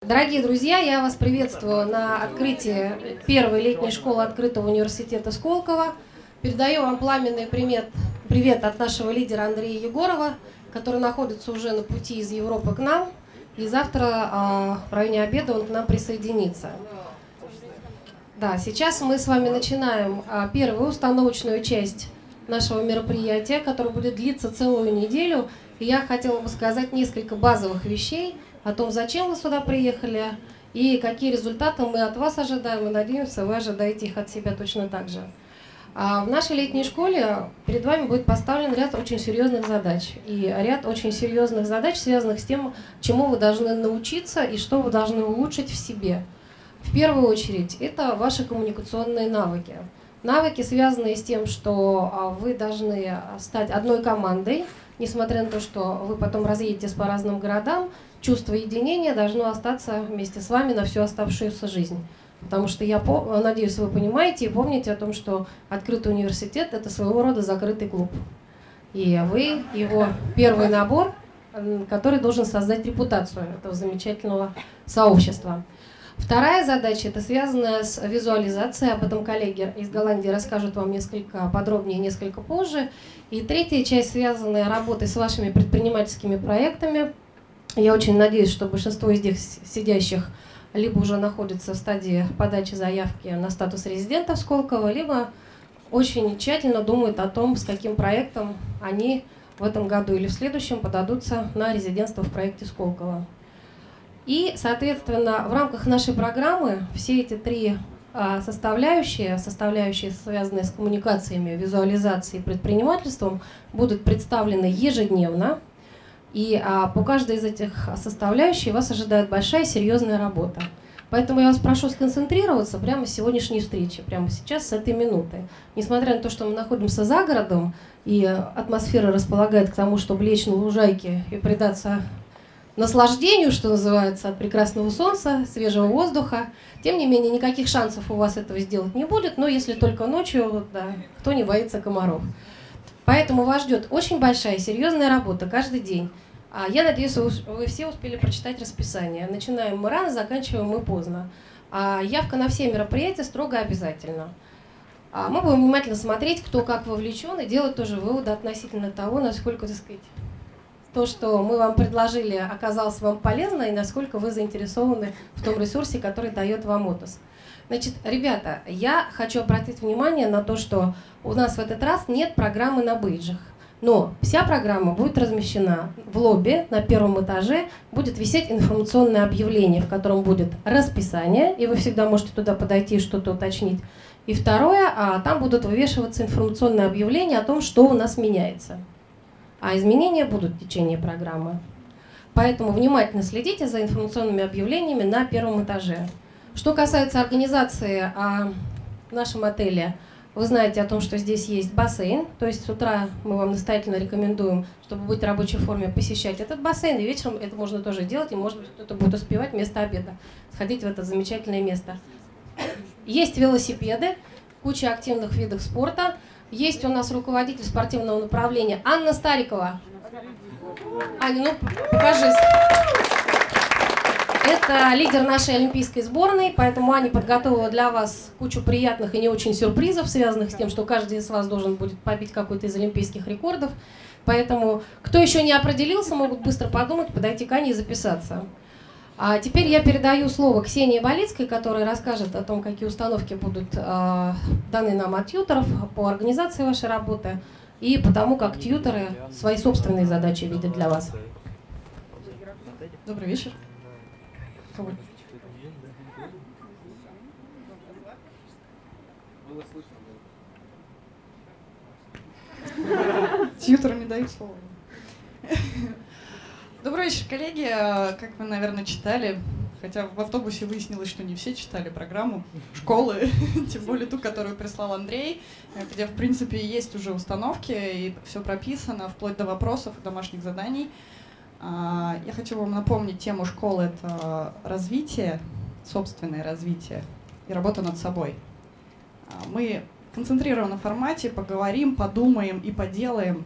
Дорогие друзья, я вас приветствую на открытии первой летней школы Открытого университета Сколково. Передаю вам пламенный привет от нашего лидера Андрея Егорова, который находится уже на пути из Европы к нам. И завтра в районе обеда он к нам присоединится. Да, сейчас мы с вами начинаем первую установочную часть нашего мероприятия, которое будет длиться целую неделю. И я хотела бы сказать несколько базовых вещей о том, зачем вы сюда приехали и какие результаты мы от вас ожидаем. И надеемся, вы ожидаете их от себя точно так же. В нашей летней школе перед вами будет поставлен ряд очень серьезных задач. И ряд очень серьезных задач, связанных с тем, чему вы должны научиться и что вы должны улучшить в себе. В первую очередь, это ваши коммуникационные навыки. Навыки, связанные с тем, что вы должны стать одной командой, несмотря на то, что вы потом разъедетесь по разным городам, чувство единения должно остаться вместе с вами на всю оставшуюся жизнь. Потому что я надеюсь, вы понимаете и помните о том, что Открытый университет – это своего рода закрытый клуб. И вы его первый набор, который должен создать репутацию этого замечательного сообщества. Вторая задача – это связанная с визуализацией. Об этом коллеги из Голландии расскажут вам несколько подробнее, несколько позже. И третья часть, связанная работой с вашими предпринимательскими проектами. Я очень надеюсь, что большинство из них сидящих либо уже находится в стадии подачи заявки на статус резидента в Сколково, либо очень тщательно думают о том, с каким проектом они в этом году или в следующем подадутся на резидентство в проекте Сколково. И, соответственно, в рамках нашей программы все эти три составляющие, связанные с коммуникациями, визуализацией и предпринимательством, будут представлены ежедневно. И по каждой из этих составляющих вас ожидает большая серьезная работа. Поэтому я вас прошу сконцентрироваться прямо с сегодняшней встречи, прямо сейчас, с этой минуты. Несмотря на то, что мы находимся за городом, и атмосфера располагает к тому, чтобы лечь на лужайке и предаться наслаждению, что называется, от прекрасного солнца, свежего воздуха. Тем не менее, никаких шансов у вас этого сделать не будет, но если только ночью, да, кто не боится комаров. Поэтому вас ждет очень большая, серьезная работа каждый день. Я надеюсь, вы все успели прочитать расписание. Начинаем мы рано, заканчиваем мы поздно. Явка на все мероприятия строго обязательно. Мы будем внимательно смотреть, кто как вовлечен, и делать тоже выводы относительно того, насколько, так сказать, то, что мы вам предложили, оказалось вам полезно, и насколько вы заинтересованы в том ресурсе, который дает вам ОтУС. Значит, ребята, я хочу обратить внимание на то, что у нас в этот раз нет программы на бейджах. Но вся программа будет размещена в лобби на первом этаже, будет висеть информационное объявление, в котором будет расписание, и вы всегда можете туда подойти и что-то уточнить. И второе, там будут вывешиваться информационные объявления о том, что у нас меняется. А изменения будут в течение программы. Поэтому внимательно следите за информационными объявлениями на первом этаже. Что касается организации в нашем отеле, вы знаете о том, что здесь есть бассейн, то есть с утра мы вам настоятельно рекомендуем, чтобы быть в рабочей форме, посещать этот бассейн, и вечером это можно тоже делать, и может быть кто-то будет успевать вместо обеда сходить в это замечательное место. Есть велосипеды, куча активных видов спорта, есть у нас руководитель спортивного направления Анна Старикова. Аня, ну покажись. Это лидер нашей олимпийской сборной, поэтому Аня подготовила для вас кучу приятных и не очень сюрпризов, связанных с тем, что каждый из вас должен будет побить какой-то из олимпийских рекордов. Поэтому, кто еще не определился, могут быстро подумать, подойти к Ане и записаться. А теперь я передаю слово Ксении Балицкой, которая расскажет о том, какие установки будут даны нам от тьюторов по организации вашей работы и по тому, как тьюторы свои собственные задачи видят для вас. Добрый вечер. Тьюторам не дают слова. Добрый вечер, коллеги. Как вы, наверное, читали, хотя в автобусе выяснилось, что не все читали программу школы, тем более ту, которую прислал Андрей, где, в принципе, есть уже установки, и все прописано, вплоть до вопросов и домашних заданий. Я хочу вам напомнить тему школы – это развитие, собственное развитие и работа над собой. Мы в концентрированном формате поговорим, подумаем и поделаем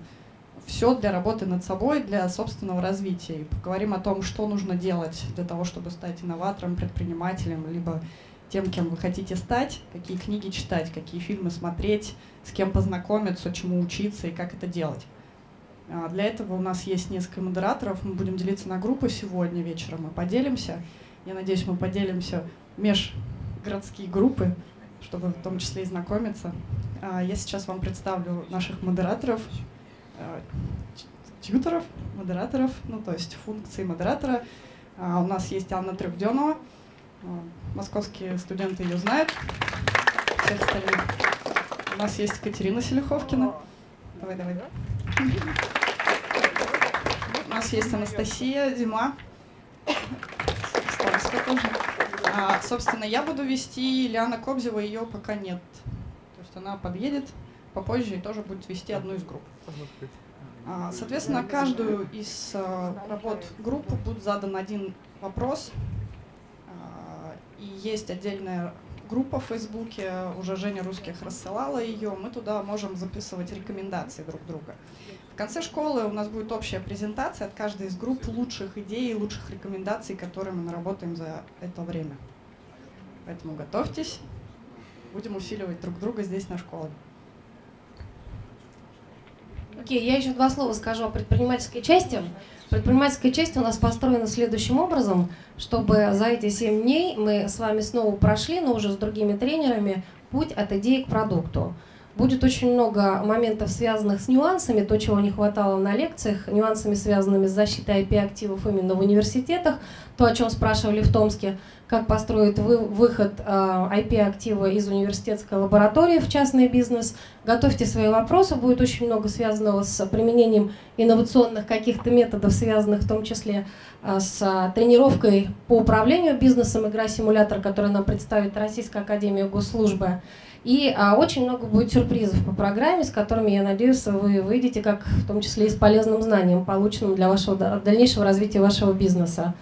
все для работы над собой, для собственного развития. И поговорим о том, что нужно делать для того, чтобы стать инноватором, предпринимателем, либо тем, кем вы хотите стать, какие книги читать, какие фильмы смотреть, с кем познакомиться, чему учиться и как это делать. Для этого у нас есть несколько модераторов, мы будем делиться на группы сегодня вечером, мы поделимся. Я надеюсь, мы поделимся в межгородские группы, чтобы в том числе и знакомиться. Я сейчас вам представлю наших модераторов, тьюторов, модераторов, ну то есть функции модератора. У нас есть Анна Трехденова, московские студенты ее знают, всех остальных. У нас есть Екатерина Селиховкина. Давай. У нас есть Анастасия Зима. Тоже. Собственно, я буду вести, Лиана Кобзева, ее пока нет. То есть она подъедет попозже и тоже будет вести одну из групп. Соответственно, каждую из работ группы будет задан один вопрос. И есть отдельная группа в Фейсбуке, уже Женя Русских рассылала ее, мы туда можем записывать рекомендации друг друга. В конце школы у нас будет общая презентация от каждой из групп лучших идей, лучших рекомендаций, которые мы наработаем за это время. Поэтому готовьтесь, будем усиливать друг друга здесь на школе. Окей, я еще два слова скажу о предпринимательской части. Предпринимательская часть у нас построена следующим образом, чтобы за эти 7 дней мы с вами снова прошли, но уже с другими тренерами, путь от идеи к продукту. Будет очень много моментов, связанных с нюансами, то, чего не хватало на лекциях, нюансами, связанными с защитой IP-активов именно в университетах, то, о чем спрашивали в Томске, как построить выход IP-актива из университетской лаборатории в частный бизнес. Готовьте свои вопросы, будет очень много связанного с применением инновационных каких-то методов, связанных в том числе с тренировкой по управлению бизнесом, игра-симулятор, который нам представит Российская академия госслужбы. И очень много будет сюрпризов по программе, с которыми, я надеюсь, вы выйдете, как в том числе и с полезным знанием, полученным для вашего дальнейшего развития вашего бизнеса.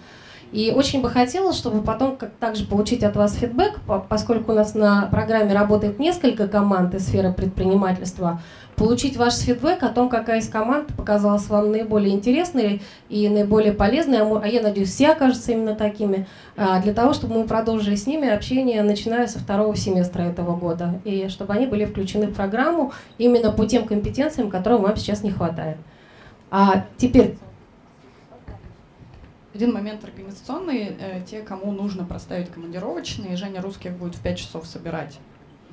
И очень бы хотелось, чтобы потом также получить от вас фидбэк, поскольку у нас на программе работает несколько команд из сферы предпринимательства, получить ваш фидбэк о том, какая из команд показалась вам наиболее интересной и наиболее полезной, а я надеюсь, все окажутся именно такими, для того, чтобы мы продолжили с ними общение, начиная со 2-го семестра этого года, и чтобы они были включены в программу именно по тем компетенциям, которым вам сейчас не хватает. А теперь... Один момент организационный. Те, кому нужно проставить командировочные, Женя Русских будет в 5 часов собирать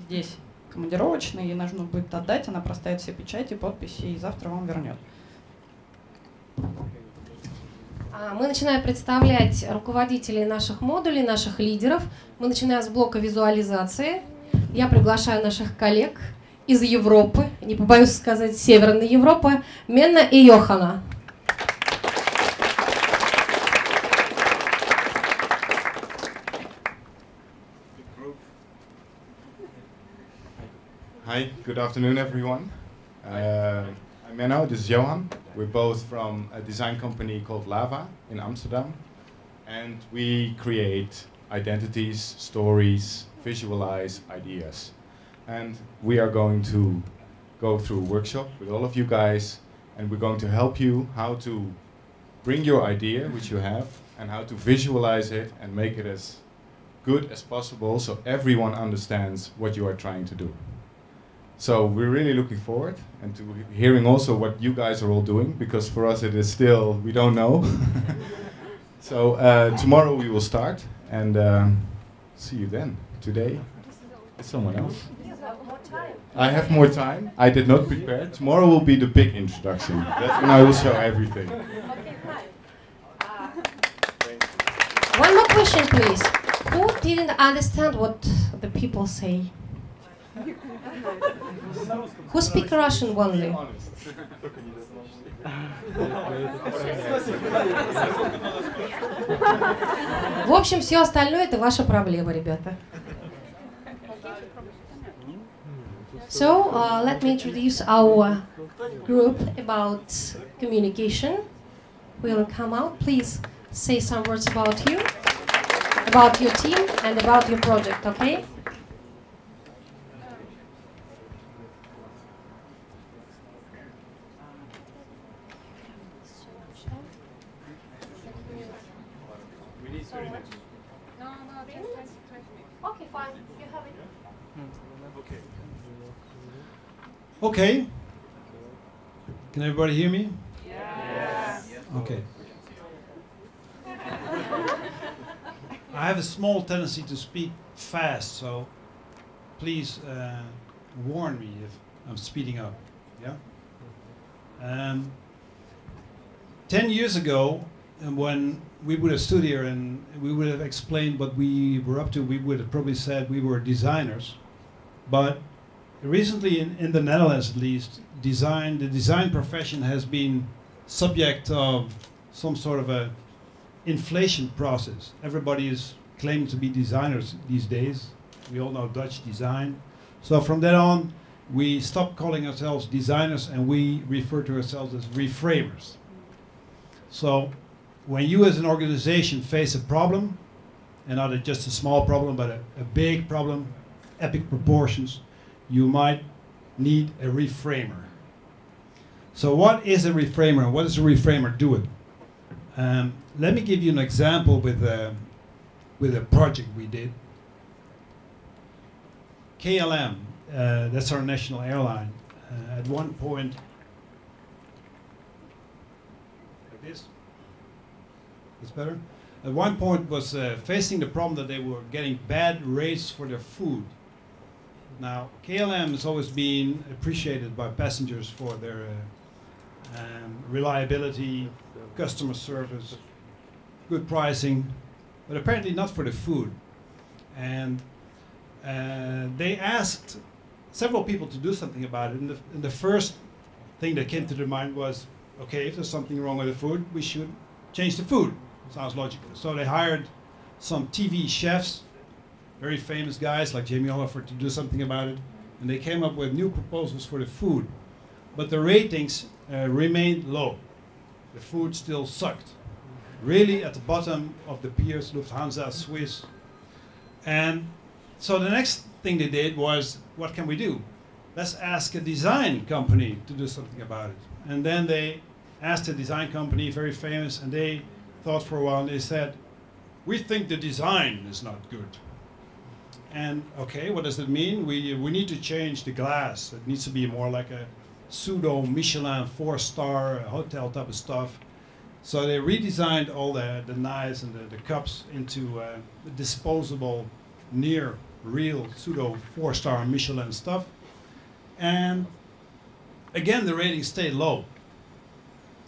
здесь командировочные, и нужно будет отдать, она проставит все печати, подписи, и завтра вам вернет. Мы начинаем представлять руководителей наших модулей, наших лидеров. Мы начинаем с блока визуализации. Я приглашаю наших коллег из Европы, не побоюсь сказать, Северной Европы, Менна и Йохана. Hi, good afternoon everyone. I'm Menno, this is Johan. We're both from a design company called Lava in Amsterdam. And we create identities, stories, visualize ideas. And we are going to go through a workshop with all of you guys, and we're going to help you how to bring your idea, which you have, and how to visualize it and make it as good as possible so everyone understands what you are trying to do. So we're really looking forward and to hearing also what you guys are all doing, because for us it is still, we don't know. So tomorrow we will start, and see you then. Today, it's someone else. I have more time. I did not prepare. Tomorrow will be the big introduction. That's when I will show everything. One more question, please. Who didn't understand what the people say? Who speak Russian only? В общем, все остальное это ваша проблема, ребята. So, let me introduce our group about communication. Will come out. Please say some words about you, about your team, and about your project, okay? Okay. Can everybody hear me? Yes. Okay. I have a small tendency to speak fast, so please warn me if I'm speeding up. Yeah. 10 years ago, when we would have stood here and we would have explained what we were up to, we would have probably said we were designers. But recently, in the Netherlands at least, the design profession has been subject of some sort of a inflation process. Everybody is claiming to be designers these days. We all know Dutch design. So from then on, we stopped calling ourselves designers and we refer to ourselves as reframers. So when you as an organization face a problem, and not just a small problem, but a big problem, epic proportions, you might need a reframer. So what is a reframer? What does a reframer do? Let me give you an example with a project we did. KLM, that's our national airline. At one point, like this, that's better. At one point was facing the problem that they were getting bad rates for their food. Now, KLM has always been appreciated by passengers for their reliability, customer service, good pricing, but apparently not for the food. And they asked several people to do something about it. And the first thing that came to their mind was, okay, if there's something wrong with the food, we should change the food. Sounds logical. So they hired some TV chefs, very famous guys like Jamie Oliver, to do something about it. And they came up with new proposals for the food. But the ratings remained low. The food still sucked. Really at the bottom of the peers, Lufthansa, Swiss. And so the next thing they did was, what can we do? Let's ask a design company to do something about it. And then they asked a design company, very famous, and they thought for a while, and they said, we think the design is not good. And okay, what does that mean? We need to change the glass. It needs to be more like a pseudo Michelin 4-star hotel type of stuff. So they redesigned all the knives and the cups into disposable, near real pseudo 4-star Michelin stuff. And again, the ratings stayed low.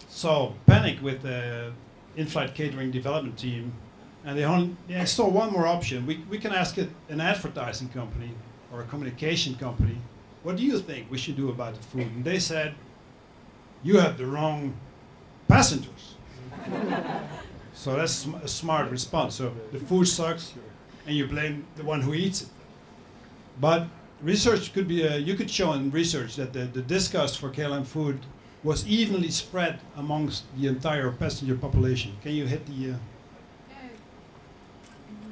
So panic with the in-flight catering development team. And they saw one more option. We can ask an advertising company or a communication company, what do you think we should do about the food? And they said, you have the wrong passengers. So that's a smart response. So the food sucks and you blame the one who eats it. But research could be, you could show in research that the disgust for KLM food was evenly spread amongst the entire passenger population. Can you hit the...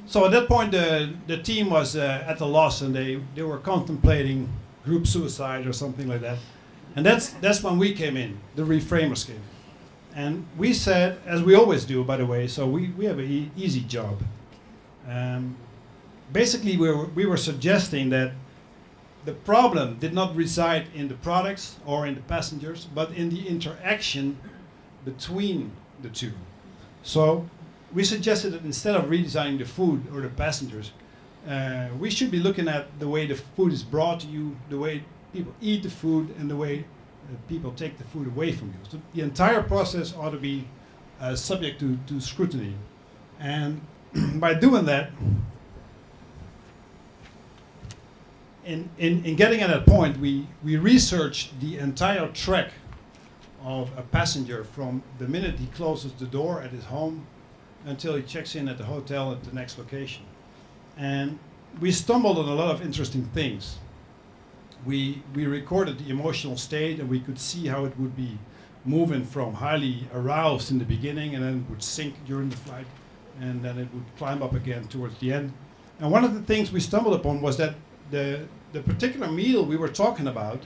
So at that point, the team was at a loss, and they were contemplating group suicide or something like that. And that's when we came in, the reframers came. And we said, as we always do, by the way, so we have an easy job. Basically, we were suggesting that the problem did not reside in the products or in the passengers, but in the interaction between the two. So we suggested that instead of redesigning the food or the passengers, we should be looking at the way the food is brought to you, the way people eat the food, and the way people take the food away from you. So the entire process ought to be subject to scrutiny. And by doing that, in getting at that point, we researched the entire trek of a passenger from the minute he closes the door at his home until he checks in at the hotel at the next location. And we stumbled on a lot of interesting things. We recorded the emotional state, and we could see how it would be moving from highly aroused in the beginning, and then it would sink during the flight, and then it would climb up again towards the end. And one of the things we stumbled upon was that the particular meal we were talking about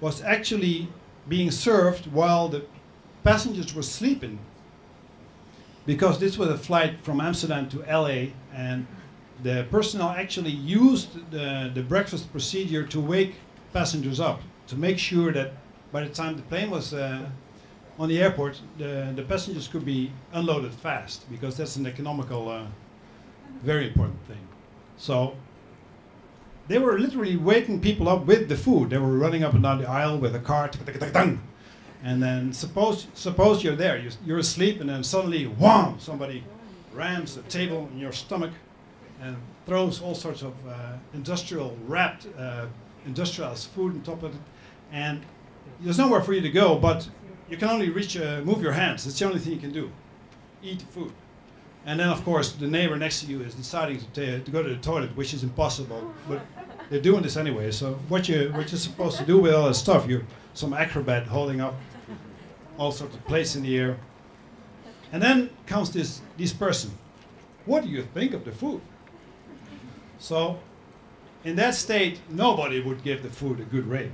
was actually being served while the passengers were sleeping. Because this was a flight from Amsterdam to LA, and the personnel actually used the breakfast procedure to wake passengers up, to make sure that by the time the plane was on the airport, the passengers could be unloaded fast, because that's an economical, very important thing. So they were literally waking people up with the food. They were running up and down the aisle with a car, and then suppose you're there, you're asleep, and then suddenly, wham, somebody rams the table in your stomach and throws all sorts of wrapped industrialized food on top of it, and there's nowhere for you to go, but you can only move your hands. That's the only thing you can do, eat food. And then, of course, the neighbor next to you is deciding to go to the toilet, which is impossible, but they're doing this anyway. So what you're supposed to do with all this stuff, you're some acrobat holding up all sorts of plates in the air. And then comes this person. What do you think of the food? So in that state, nobody would give the food a good rate.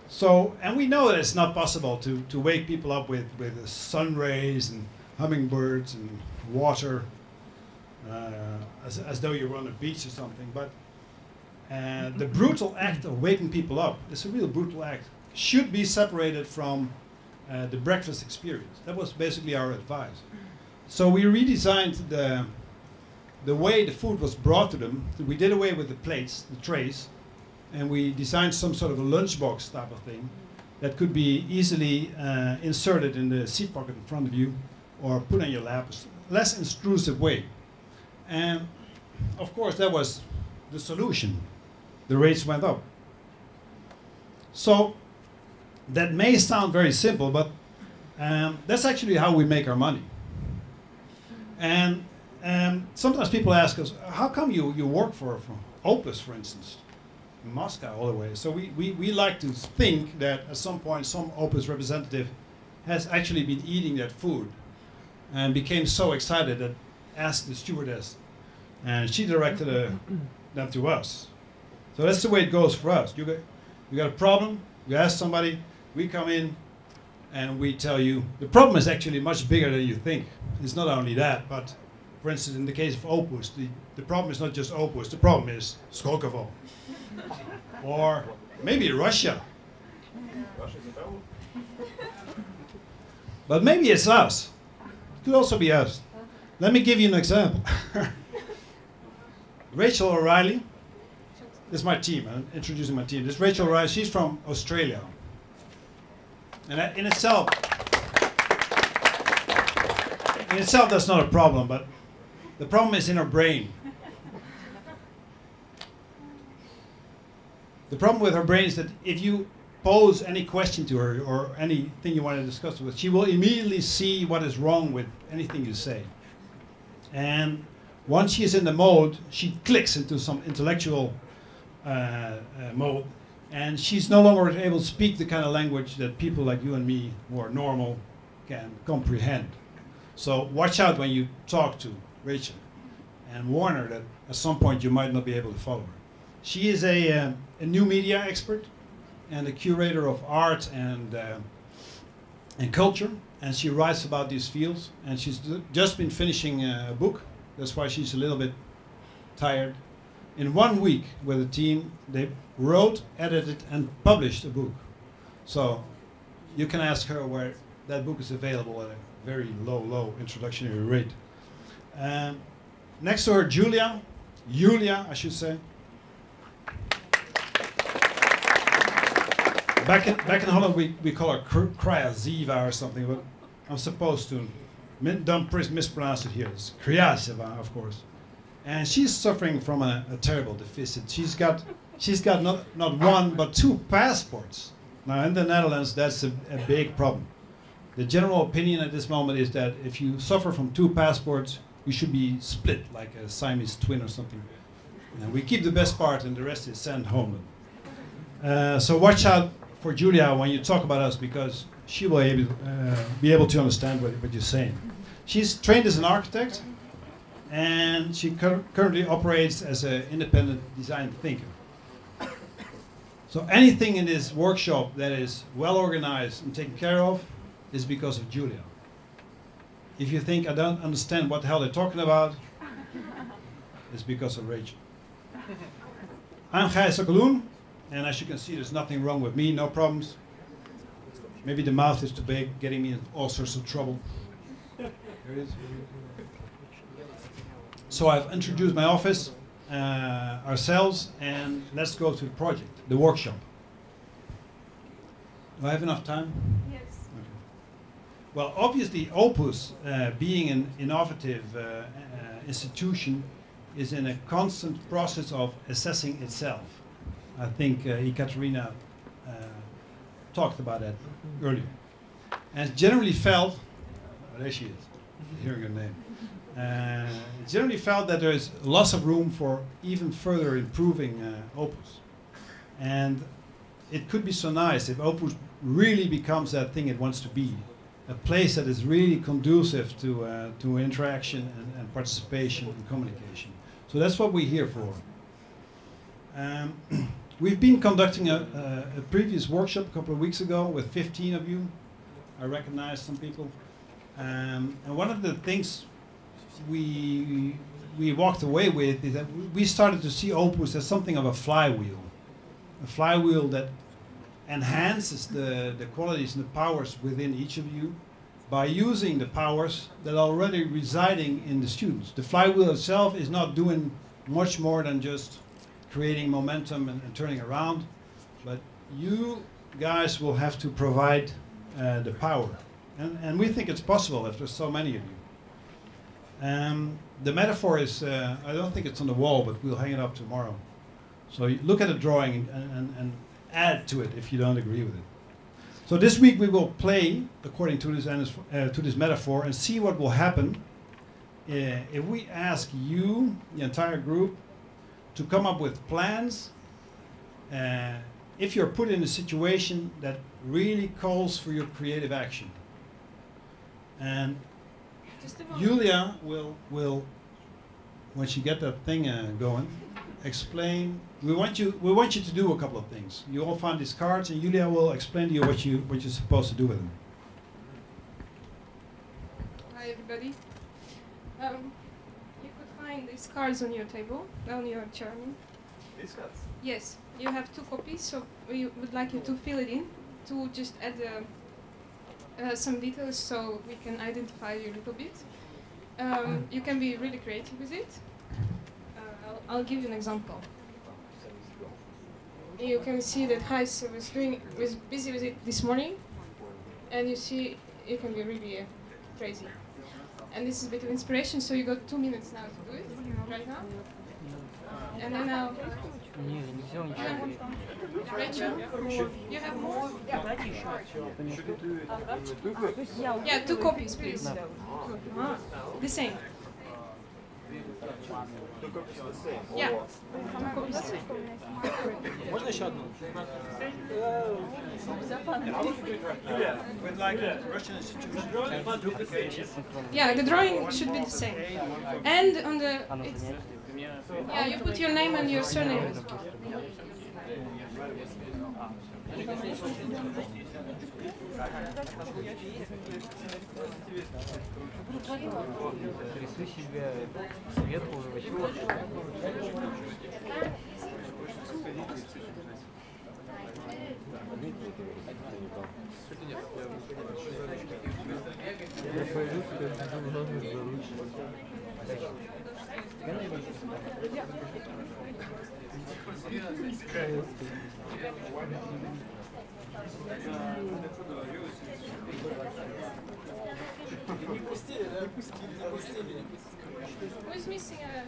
So, and we know that it's not possible to wake people up with sun rays and hummingbirds and water, as though you were on a beach or something. But the brutal act of waking people up, it's a real brutal act, should be separated from the breakfast experience. That was basically our advice. So we redesigned the way the food was brought to them. We did away with the plates, the trays, and we designed some sort of a lunchbox type of thing that could be easily inserted in the seat pocket in front of you or put on your lap, less intrusive way. And of course that was the solution. The rates went up. So that may sound very simple, but that's actually how we make our money. And sometimes people ask us, how come you work for ОtУС, for instance, in Moscow all the way? So we like to think that at some point some ОtУС representative has actually been eating that food and became so excited that asked the stewardess, and she directed them to us. So that's the way it goes for us. You got a problem, you ask somebody, we come in and we tell you, the problem is actually much bigger than you think. It's not only that, but for instance, in the case of ОtУС, the problem is not just ОtУС, the problem is Skolkovo. Or maybe Russia. But maybe it's us. It could also be us. Let me give you an example. Rachel O'Reilly, this is my team, I'm introducing my team. This is Rachel O'Reilly, she's from Australia. And that in itself that's not a problem, but the problem is in her brain. The problem with her brain is that if you pose any question to her or anything you want to discuss with her, she will immediately see what is wrong with anything you say. And once she is in the mode, she clicks into some intellectual mode, and she's no longer able to speak the kind of language that people like you and me, who are normal, can comprehend. So watch out when you talk to Rachel, and warn her that at some point you might not be able to follow her. She is a new media expert and a curator of art and culture, and she writes about these fields, and she's just been finishing a book. That's why she's a little bit tired. In 1 week with a team, they wrote, edited, and published a book. So you can ask her where that book is available at a very low introductory rate. Next to her, Yulia, I should say. Back in Holland, we call her Kryazheva or something, but I'm supposed to don't mispronounce it here. It's Kryazheva, of course. And she's suffering from a terrible deficit. She's got not one, but 2 passports. Now, in the Netherlands, that's a big problem. The general opinion at this moment is that if you suffer from 2 passports, you should be split, like a Siamese twin or something. And we keep the best part, and the rest is sent home. So watch out for Yulia when you talk about us, because she will be able to understand what you're saying. She's trained as an architect, and she currently operates as an independent design thinker. So anything in this workshop that is well organized and taken care of is because of Yulia. If you think I don't understand what the hell they're talking about, is because of Rachel. I'm Gijs Ockeloen, and as you can see, there's nothing wrong with me, no problems. Maybe the mouth is too big, getting me in all sorts of trouble. There it is. So I've introduced my office, ourselves, and let's go to the project, the workshop. Do I have enough time? Yes. Okay. Well, obviously, ОтУС, being an innovative institution, is in a constant process of assessing itself. I think Екатерina talked about that earlier. And it's generally felt, oh, there she is, hearing her name. It's generally felt that there is lots of room for even further improving ОtУС. And it could be so nice if ОtУС really becomes that thing it wants to be, a place that is really conducive to interaction and participation and communication. So that's what we're here for. We've been conducting a previous workshop a couple of weeks ago with 15 of you. I recognize some people. And one of the things we walked away with is that we started to see ОtУС as something of a flywheel that enhances the qualities and the powers within each of you by using the powers that are already residing in the students. The flywheel itself is not doing much more than just creating momentum and turning around, but you guys will have to provide the power. And we think it's possible if there's so many of you. The metaphor is, I don't think it's on the wall, but we'll hang it up tomorrow. So you look at the drawing and add to it if you don't agree with it. So this week we will play according to this metaphor and see what will happen if we ask you, the entire group, to come up with plans if you're put in a situation that really calls for your creative action. And Yulia will, when she get that thing going, explain. We want you to do a couple of things. You all find these cards, and Yulia will explain to you what you're supposed to do with them. Hi everybody. You could find these cards on your table, on your chair. These cards? Yes, you have 2 copies, so we would like you to fill it in, to just add some details so we can identify you a little bit. You can be really creative with it. I'll give you an example. You can see that Gijs was busy with it this morning, and you see it can be really crazy. And this is a bit of inspiration, so you got 2 minutes now to do it, right now. And then I'll... Rachel, you have more? Yeah, 2 copies, please. The same. Yeah. 2 copies. Можно еще одну? With like a Russian institution, duplicate. Yeah, the drawing should be the same. And on the... yeah, you put your name and your surname.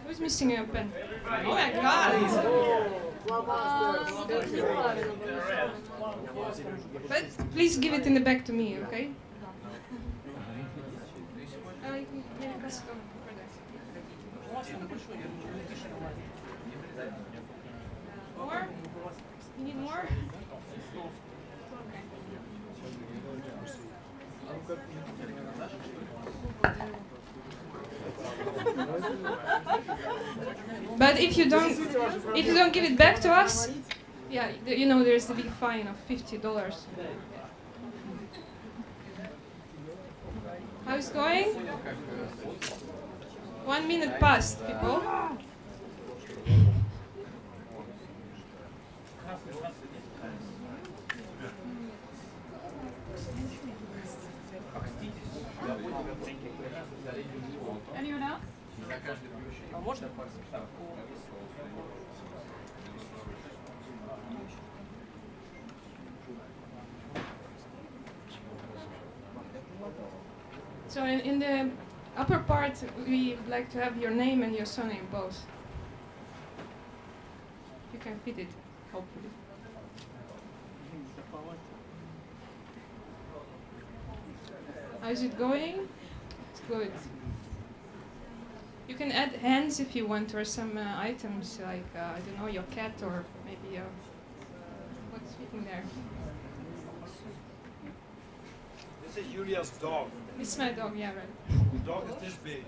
Who's missing a pen? Oh my god! But please give it in the back to me, okay? More? You need more? But if you don't give it back to us, yeah, you know there's a big fine of $50. How's it going? 1 minute past, people. So in the upper part, we would like to have your name and your surname both. You can fit it, hopefully. How is it going? It's good. You can add hands if you want, or some items like, I don't know, your cat, or maybe what's fitting there. This is Yulia's dog. It's my dog, yeah, right. The dog is this big.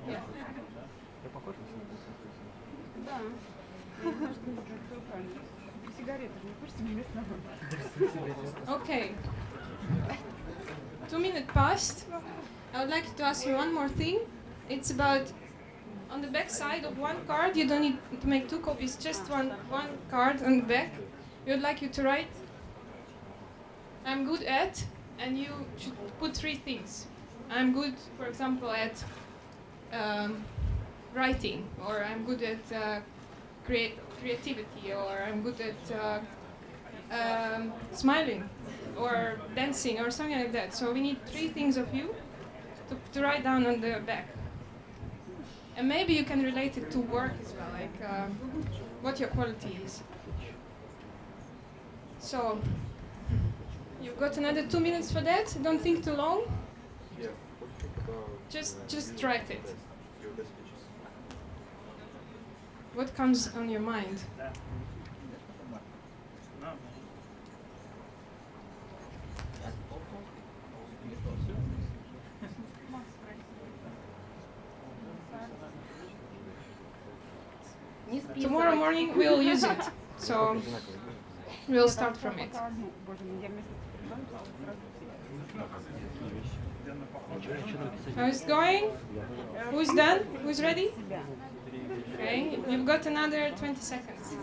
Yeah. Okay. 2 minutes passed. I would like to ask you one more thing. It's about, on the back side of one card, you don't need to make 2 copies, just one card on the back. We would like you to write, I'm good at, and you should put 3 things. I'm good, for example, at writing, or I'm good at creativity, or I'm good at smiling, or dancing, or something like that. So we need 3 things of you to write down on the back. And maybe you can relate it to work as well, like what your quality is. So, you've got another 2 minutes for that. Don't think too long. Just write it. What comes on your mind? Tomorrow morning we'll use it, so we'll start from it. How is it going? Who's done? Who's ready? Okay, you've got another 20 seconds.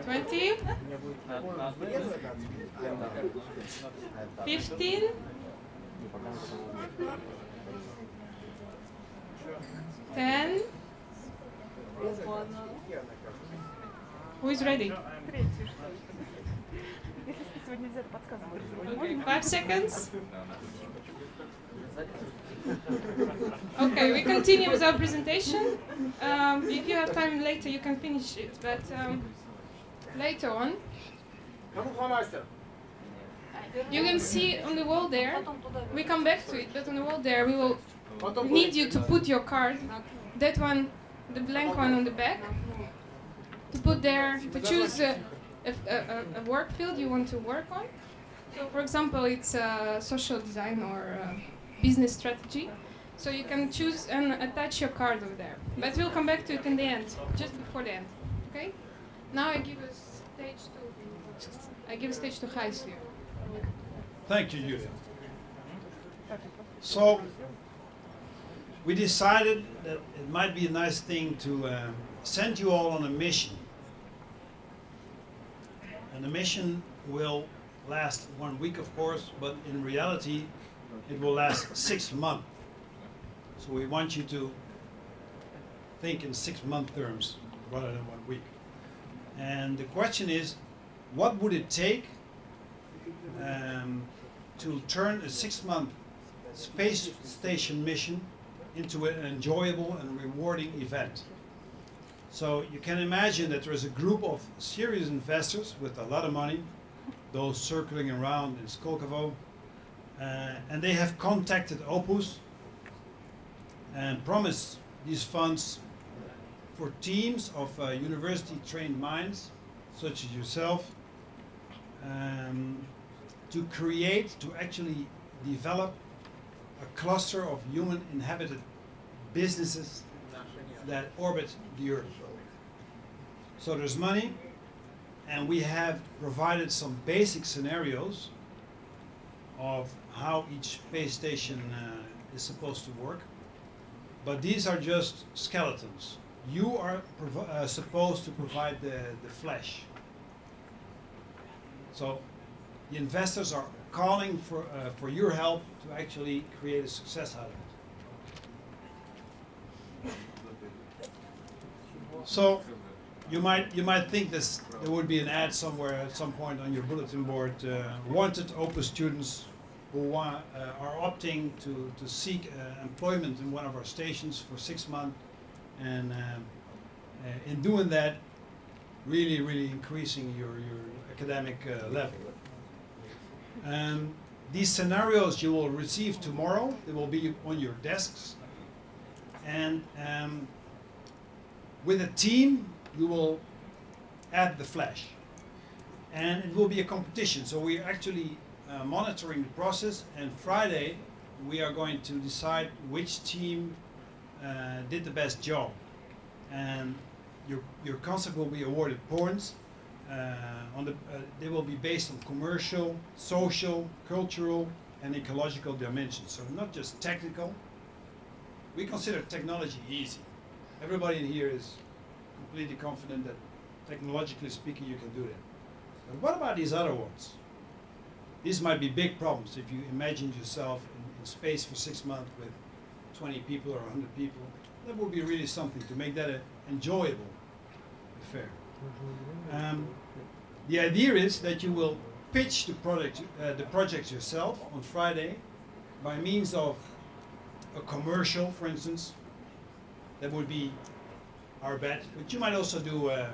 20? 15? 10? Who is ready? Okay, 5 seconds. Okay, we continue with our presentation. If you have time later, you can finish it, but later on, you can see on the wall there, we come back to it, but on the wall there, we will need you to put your card, that one, the blank one on the back, to put there, to choose a work field you want to work on. So, for example, it's social design or business strategy. So you can choose and attach your card over there. But we'll come back to it in the end, just before the end. Okay? Now I give a stage to Gijs here. Thank you, Yulia. So, we decided that it might be a nice thing to send you all on a mission. And the mission will last 1 week, of course, but in reality, it will last 6 months. So we want you to think in 6-month terms rather than 1 week. And the question is, what would it take to turn a 6-month space station mission into an enjoyable and rewarding event? So you can imagine that there is a group of serious investors with a lot of money, those circling around in Skolkovo, and they have contacted ОтУС and promised these funds for teams of university-trained minds, such as yourself, to actually develop a cluster of human inhabited businesses that orbit the Earth. So there's money, and we have provided some basic scenarios of how each space station is supposed to work. But these are just skeletons. You are supposed to provide the flesh. So the investors are calling for your help to actually create a success out of it. So you might think this, there would be an ad somewhere at some point on your bulletin board, wanted ОtUS students who are opting to seek employment in one of our stations for 6 months, and in doing that, really increasing your academic level. These scenarios you will receive tomorrow. They will be on your desks, and with a team you will add the flash, and it will be a competition. So we're actually monitoring the process, and Friday we are going to decide which team did the best job, and your concept will be awarded points. They will be based on commercial, social, cultural, and ecological dimensions. So not just technical. We consider technology easy. Everybody in here is completely confident that technologically speaking you can do that. But what about these other ones? These might be big problems if you imagine yourself in space for 6 months with 20 people or 100 people. That would be really something to make that an enjoyable affair. The idea is that you will pitch the project yourself on Friday by means of a commercial, for instance. That would be our bet. But you might also do a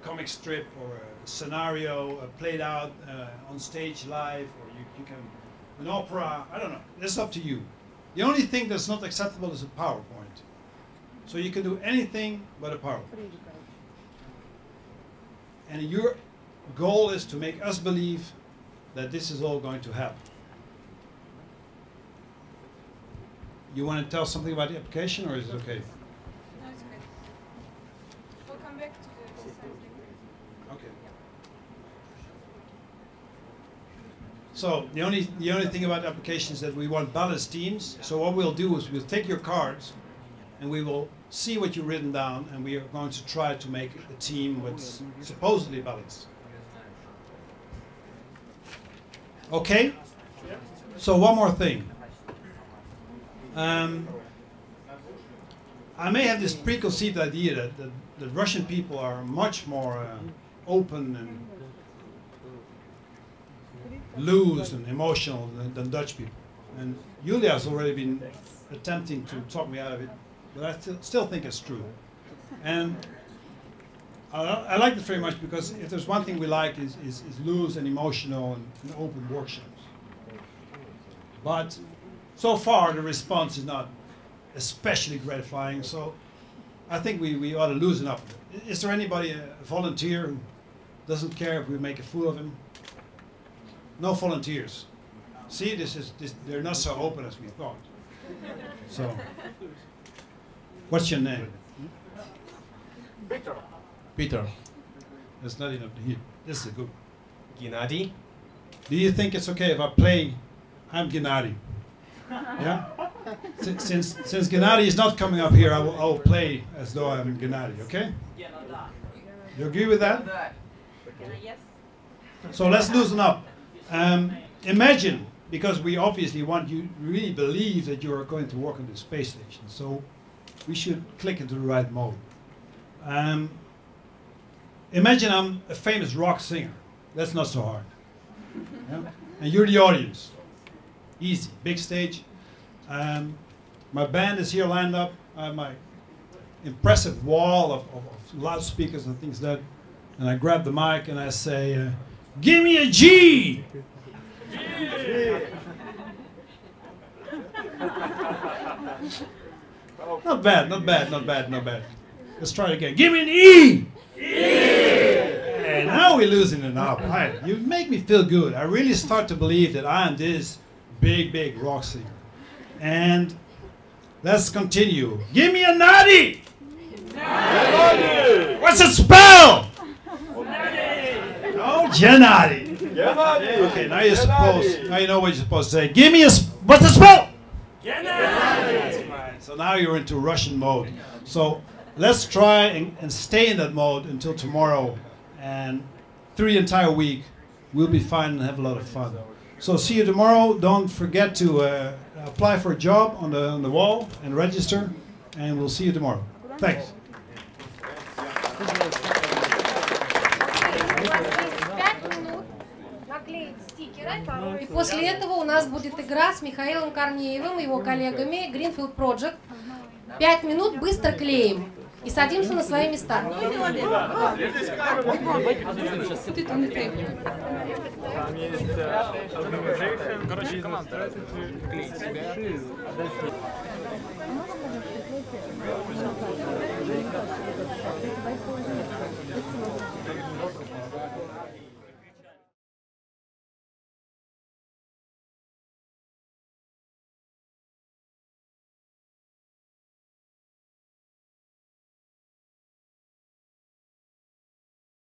comic strip or a scenario played out on stage live, or you can an opera. I don't know. It's up to you. The only thing that's not acceptable is a PowerPoint. So you can do anything but a PowerPoint. And your goal is to make us believe that this is all going to happen. You want to tell something about the application, or is it okay? No, it's okay. We'll come back to the design. Okay. So the only thing about the application is that we want balanced teams. So what we'll do is we'll take your cards and we will see what you've written down, and we are going to try to make a team that's supposedly balanced. Okay? So one more thing. I may have this preconceived idea that Russian people are much more open and loose and emotional than Dutch people. And Yulia has already been attempting to talk me out of it, but I still think it's true. And I like it very much because if there's one thing we like is loose and emotional and open workshops. But so far the response is not especially gratifying, so I think we ought to loosen up. Is there anybody, a volunteer, who doesn't care if we make a fool of him? No volunteers. See, they're not so open as we thought. So, what's your name? Peter. Peter. That's not enough to hear. This is good. Gennady. Do you think it's okay if I play, I'm Gennady? Yeah? Since Gennady is not coming up here, I will play as though I'm Gennady, okay? You agree with that? Yes. So let's loosen up. Imagine, because we obviously want you to really believe that you are going to work on the space station, so we should click into the right mode. Imagine I'm a famous rock singer. That's not so hard. Yeah? And you're the audience. Easy, big stage. My band is here lined up. I have my impressive wall of loudspeakers and things like that. And I grab the mic and I say, give me a G! Not bad, not bad, not bad, not bad. Let's try it again. Give me an E! And now we're losing it up. Right. You make me feel good. I really start to believe that I am this big rock singer. And let's continue. Give me a Nadi! Gennady. What's it spell? No, Gennady. Gennady. Okay, now you're supposed. Now you know what you're supposed to say. Give me a. What's the spell? Gennady. Right. So now you're into Russian mode. So let's try and stay in that mode until tomorrow, and through the entire week, we'll be fine and have a lot of fun. So see you tomorrow. Don't forget to apply for a job on the wall and register, and we'll see you tomorrow. Thanks. 5 минут наклейки. И после этого у нас будет игра с Михаилом Корнеевым и его коллегами Greenfield Project. 5 минут быстро клеим. И садимся на свои места. Короче, команда.